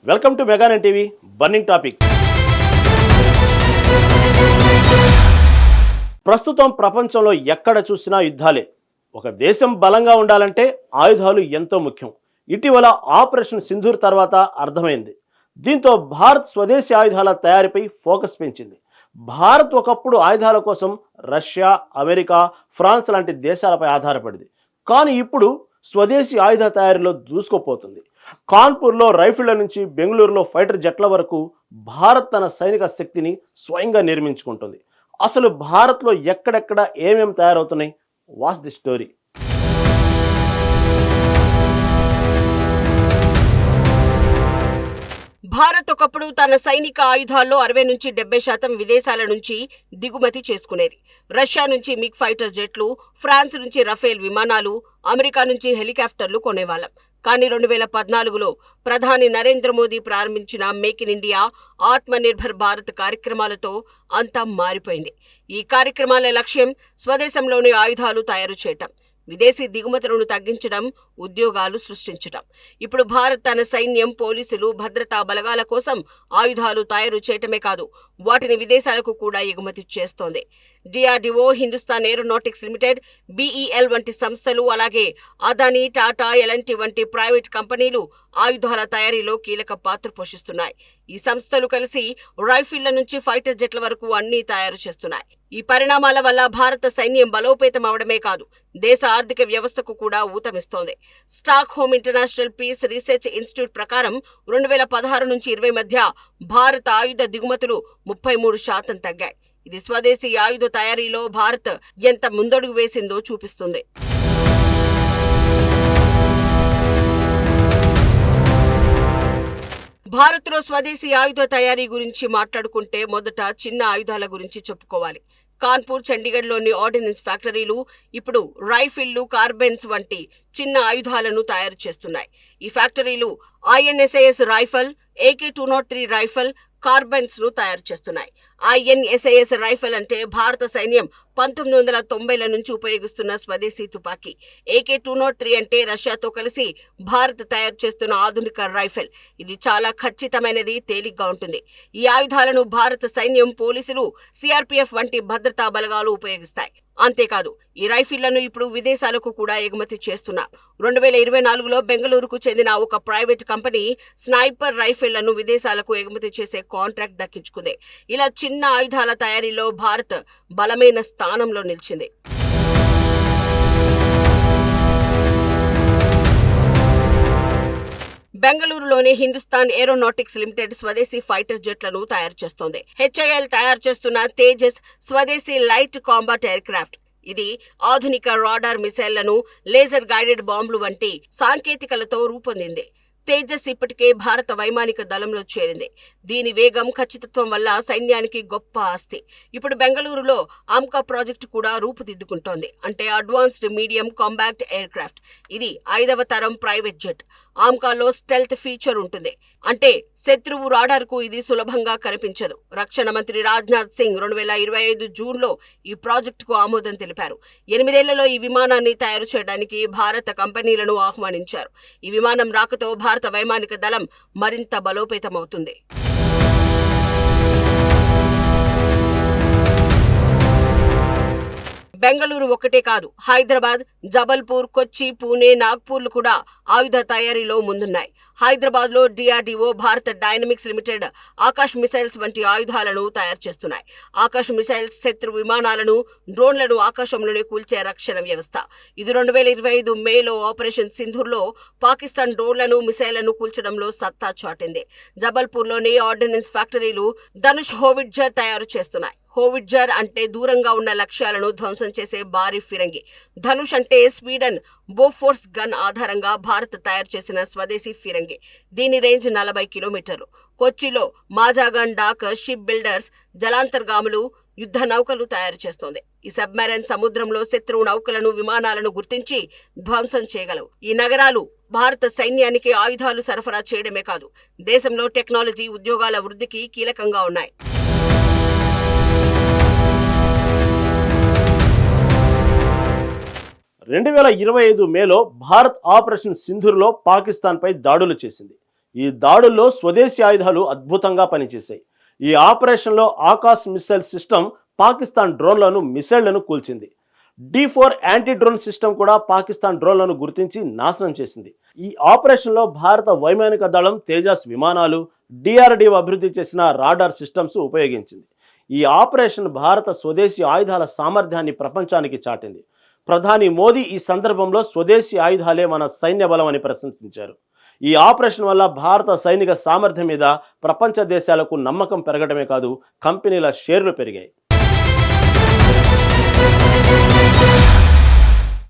Welcome to మెగానన్ TV burning topic. ప్రస్తుతం ప్రపంచంలో ఎక్కడ చూసినా యుద్ధాలే. ఒక దేశం బలంగా ఉండాలంటే ఆయుధాలు ఎంతో ముఖ్యం. ఇటీవల ఆపరేషన్ సింధూర్ తర్వాత అర్థమైంది. దీంతో భారత్ స్వదేశీ ఆయుధాల తయారీపై ఫోకస్ పెంచింది. భారత్ ఒకప్పుడు ఆయుధాల కోసం రష్యా, అమెరికా, ఫ్రాన్స్ లాంటి దేశాలపై ఆధారపడింది. కానీ ఇప్పుడు స్వదేశీ ఆయుధ తయారీలో దూసుకుపోతుంది. కాన్పూర్లో రైఫిళ్ల నుంచి బెంగళూరులో ఫైటర్ జెట్ల వరకు భారత్ తన సైనిక శక్తిని స్వయంగా నిర్మించుకుంటుంది. అసలు భారత్లో ఎక్కడెక్కడ ఏమేమి తయారవుతున్నాయి? Watch the story. భారత్ ఒకప్పుడు తన సైనిక ఆయుధాల్లో 60-70% విదేశాల నుంచి దిగుమతి చేసుకునేది. రష్యా నుంచి మిగ్ ఫైటర్ జెట్లు, ఫ్రాన్స్ నుంచి రఫేల్ విమానాలు, అమెరికా నుంచి హెలికాప్టర్లు కొనేవాళ్ళం. కానీ 2014లో ప్రధాని నరేంద్ర మోదీ ప్రారంభించిన మేక్ ఇన్ ఇండియా, ఆత్మ నిర్భర్ భారత్ కార్యక్రమాలతో అంతా మారిపోయింది. ఈ కార్యక్రమాల లక్ష్యం స్వదేశంలోని ఆయుధాలు తయారు చేయటం, విదేశీ దిగుమతులను తగ్గించడం, ఉద్యోగాలు సృష్టించటం. ఇప్పుడు భారత్ తన సైన్యం, పోలీసులు, భద్రతా బలగాల కోసం ఆయుధాలు తయారు చేయటమే కాదు, వాటిని విదేశాలకు కూడా ఎగుమతి చేస్తోంది. DRDO, Hindustan aeronautics limited, BEL వంటి సంస్థలు, అలాగే అదానీ, టాటా, ఎల్ఎన్టీ వంటి ప్రైవేట్ కంపెనీలు ఆయుధాల తయారీలో కీలక పాత్ర పోషిస్తున్నాయి. ఈ సంస్థలు కలిసి రైఫిళ్ల నుంచి ఫైటర్ జెట్ల వరకు అన్నీ తయారు చేస్తున్నాయి. ఈ పరిణామాల వల్ల భారత సైన్యం బలోపేతం అవడమే కాదు, దేశ ఆర్థిక వ్యవస్థకు కూడా ఊతమిస్తోంది. Stockholm International Peace Research Institute ప్రకారం 2016 నుంచి 20 మధ్య భారత ఆయుధ దిగుమతులు 33% తగ్గాయి. ఇది స్వదేశీ ఆయుధ తయారీలో భారత్ ఎంత ముందడుగు వేసిందో చూపిస్తుంది. భారత్లో స్వదేశీ ఆయుధ తయారీ గురించి మాట్లాడుకుంటే మొదట చిన్న ఆయుధాల గురించి చెప్పుకోవాలి. కాన్పూర్, చండీగఢ్లోని ఆర్డినెన్స్ ఫ్యాక్టరీలు ఇప్పుడు రైఫిళ్లు, కార్బైన్స్ వంటి చిన్న ఆయుధాలను తయారు చేస్తున్నాయి. ఈ ఫ్యాక్టరీలు ఐఎన్ఎస్ఐఎస్ రైఫల్, AK-203 రైఫల్, కార్బైన్స్ ను తయారు చేస్తున్నాయి. ఐఎన్ఎస్ఐఎస్ రైఫల్ అంటే భారత సైన్యం 1990ల నుంచి ఉపయోగిస్తున్న స్వదేశీ తుపాకీ. AK-203 అంటే రష్యాతో కలిసి భారత్ తయారు చేస్తున్న ఆధునిక రైఫిల్. ఇది చాలా ఖచ్చితమైనది, తేలిగ్గా ఉంటుంది. ఈ ఆయుధాలను భారత సైన్యం, పోలీసులు, సిఆర్పీఎఫ్ వంటి భద్రతా బలగాలు ఉపయోగిస్తాయి. అంతేకాదు, ఈ రైఫిళ్లను ఇప్పుడు విదేశాలకు కూడా ఎగుమతి చేస్తున్నారు. 2024లో బెంగళూరుకు చెందిన ఒక ప్రైవేట్ కంపెనీ స్నైపర్ రైఫిళ్లను విదేశాలకు ఎగుమతి చేసే కాంట్రాక్ట్ దక్కించుకుంది. ఇలా చిన్న ఆయుధాల తయారీలో భారత్ బలమైన స్థానంలో నిలిచింది. బెంగళూరులోని హిందుస్థాన్ ఏరోనాటిక్స్ లిమిటెడ్ స్వదేశీ ఫైటర్ జెట్లను తయారు చేస్తోంది. HAL తయారు చేస్తున్న తేజస్ స్వదేశీ లైట్ కాంబాట్ ఎయిర్క్రాఫ్ట్. ఇది ఆధునిక రాడార్ మిసైళ్లను, లేజర్ గైడెడ్ బాంబులు వంటి సాంకేతికలతో రూపొందింది. తేజస్ ఇప్పటికే భారత వైమానిక దళంలో చేరింది. దీని వేగం, ఖచ్చితత్వం వల్ల సైన్యానికి గొప్ప ఆస్తి. ఇప్పుడు బెంగళూరులో ఆమ్కా ప్రాజెక్టు కూడా రూపుదిద్దుకుంటోంది. అంటే అడ్వాన్స్డ్ మీడియం కాంబాక్ట్ ఎయిర్క్రాఫ్ట్. ఇది 5వ తరం ప్రైవేట్ జెట్. ఆమ్కాలో స్టెల్త్ ఫీచర్ ఉంటుంది. అంటే శత్రువు రాడార్కు ఇది సులభంగా కనిపించదు. రక్షణ మంత్రి రాజ్నాథ్ సింగ్ 2025 జూన్లో ఈ ప్రాజెక్టుకు ఆమోదం తెలిపారు. 8 ఏళ్లలో ఈ విమానాన్ని తయారు చేయడానికి భారత కంపెనీలను ఆహ్వానించారు. ఈ విమానం రాకతో భారత వైమానిక దళం మరింత బలోపేతమవుతుంది. బెంగళూరు ఒక్కటే కాదు, హైదరాబాద్, జబల్పూర్, కొచ్చి, పూణే, నాగ్పూర్లు కూడా ఆయుధ తయారీలో ముందున్నాయి. హైదరాబాద్లో DRDO, Bharat dynamics limited Akash missiles వంటి ఆయుధాలను తయారు చేస్తున్నాయి. ఆకాశ్ మిసైల్స్ శత్రు విమానాలను, డ్రోన్లను ఆకాశంలోనే కూల్చే రక్షణ వ్యవస్థ. ఇది 2025 మేలో ఆపరేషన్ సింధూర్లో పాకిస్తాన్ డ్రోన్లను, మిసైళ్లను కూల్చడంలో సత్తా చాటింది. జబల్పూర్లోని ఆర్డినెన్స్ ఫ్యాక్టరీలు ధనుష్ హోవిట్జర్ తయారు చేస్తున్నాయి. హోవిట్జర్ అంటే దూరంగా ఉన్న లక్ష్యాలను ధ్వంసం చేసే భారీ ఫిరంగి. ధనుష్ అంటే స్వీడన్ బోఫోర్స్ గన్ ఆధారంగా భారత్ తయారు చేసిన స్వదేశీ ఫిరంగి. దీని రేంజ్ 40 కిలోమీటర్లు. కొచ్చిలో మాజాగన్ డాక్ షిప్ బిల్డర్స్ జలాంతర్గాములు, యుద్ధ నౌకలు తయారు చేస్తోంది. ఈ సబ్మెరైన్ సముద్రంలో శత్రువు నౌకలను, విమానాలను గుర్తించి ధ్వంసం చేయగలవు. ఈ నగరాలు భారత సైన్యానికి ఆయుధాలు సరఫరా చేయడమే కాదు, దేశంలో టెక్నాలజీ, ఉద్యోగాల వృద్ధికి కీలకంగా ఉన్నాయి. 2025 మేలో భారత్ ఆపరేషన్ సింధూర్లో పాకిస్తాన్పై దాడులు చేసింది. ఈ దాడుల్లో స్వదేశీ ఆయుధాలు అద్భుతంగా పనిచేశాయి. ఈ ఆపరేషన్లో ఆకాశ్ మిస్సైల్ సిస్టమ్ పాకిస్తాన్ డ్రోన్లను మిసైళ్లను కూల్చింది. D4 యాంటీ డ్రోన్ సిస్టమ్ కూడా పాకిస్తాన్ డ్రోన్లను గుర్తించి నాశనం చేసింది. ఈ ఆపరేషన్లో భారత వైమానిక దళం తేజస్ విమానాలు, DRDO అభివృద్ధి చేసిన రాడార్ సిస్టమ్స్ ఉపయోగించింది. ఈ ఆపరేషన్ భారత స్వదేశీ ఆయుధాల సామర్థ్యాన్ని ప్రపంచానికి చాటింది. ప్రధాని మోదీ ఈ సందర్భంలో స్వదేశీ ఆయుధాలే మన సైన్య బలం అని ప్రశంసించారు. ఈ ఆపరేషన్ వల్ల భారత సైనిక సామర్థ్యం మీద ప్రపంచ దేశాలకు నమ్మకం పెరగడమే కాదు, కంపెనీల షేర్లు పెరిగాయి.